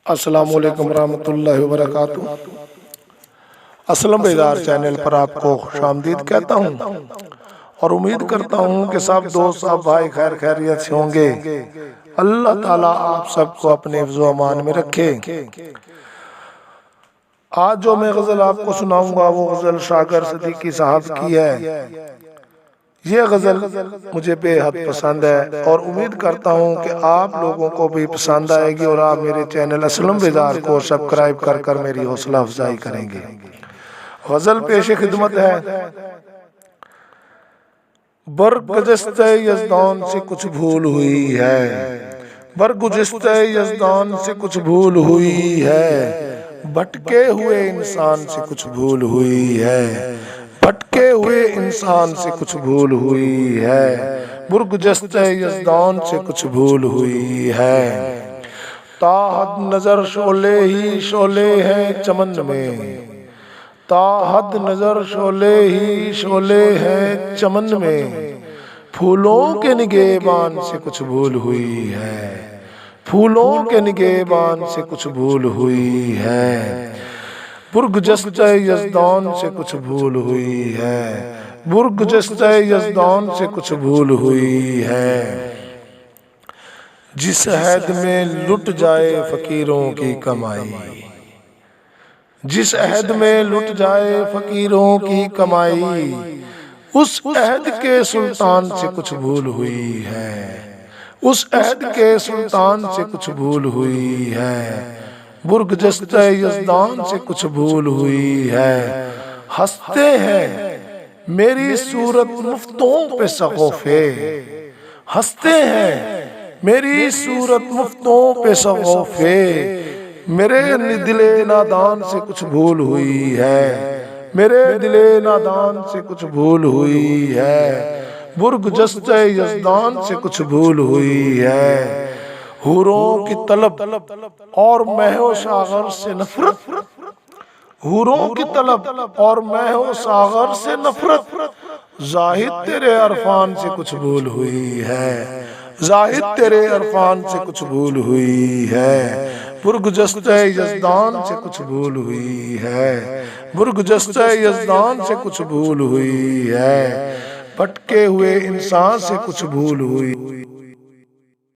السلام علیکم ورحمۃ اللہ وبرکاتہ۔ اسلم بیدار چینل پر آپ کو خوش آمدید کہتا ہوں اور امید کرتا ہوں کہ سب دوست سب بھائی خیر خیریت سے ہوں گے۔ اللہ تعالیٰ آپ سب کو اپنے حفظ و امان میں رکھے۔ آج جو میں غزل آپ کو سناؤں گا وہ غزل شاگر صدیقی صاحب کی ہے۔ یہ غزل مجھے بے حد پسند ہے اور امید کرتا ہوں کہ آپ لوگوں کو بھی پسند آئے گی اور آپ میرے چینل اسلم بیدار کو سبسکرائب کر کر میری حوصلہ افزائی کریں گے۔ غزل پیش خدمت ہے۔ برگزشتہ یزدان سے کچھ بھول ہوئی ہے، برگزشتہ یزدان سے کچھ بھول ہوئی ہے، بھٹکے ہوئے انسان سے کچھ بھول ہوئی ہے، بھٹکے ہوئے انسان سے کچھ بھول ہوئی ہے، برگزشتہ یزدان سے کچھ بھول ہوئی ہے۔ تا حد نظر شعلے ہی شعلے ہیں چمن میں، تا حد نظر شعلے ہی شعلے ہیں چمن میں، پھولوں کے نگہبان سے کچھ بھول ہوئی ہے، پھولوں کے نگہبان سے کچھ بھول ہوئی ہے، برگزشتہ یزدان سے کچھ بھول ہوئی ہے، برگزشتہ یزدان سے کچھ بھول ہوئی ہے۔ جس عہد میں لٹ جائے فقیروں کی کمائی، جس عہد میں لٹ جائے فقیروں کی کمائی، اس عہد کے سلطان سے کچھ بھول ہوئی ہے، اس عہد کے سلطان سے کچھ بھول ہوئی ہے، برگزشتہ یزدان سے کچھ بھول ہوئی ہے۔ ہنستے ہیں میری صورت مفتوں پہ سقوفے، ہنستے ہیں میری صورت مفتوں پہ سقوفے، میرے دل نادان سے کچھ بھول ہوئی ہے، میرے دل نادان سے کچھ بھول ہوئی ہے، برگزشتہ یزدان سے کچھ بھول ہوئی ہے۔ حوروں کی طلب اور مہ و ساغر سے نفرت، حوروں کی طلب اور مہ و ساغر سے نفرت، زاہد تیرے عرفان سے کچھ بھول ہوئی ہے، زاہد تیرے عرفان سے کچھ بھول ہوئی ہے، برگزشتہ یزدان سے کچھ بھول ہوئی ہے، برگزشتہ یزدان سے کچھ بھول ہوئی ہے، بھٹکے ہوئے انسان سے کچھ بھول ہوئی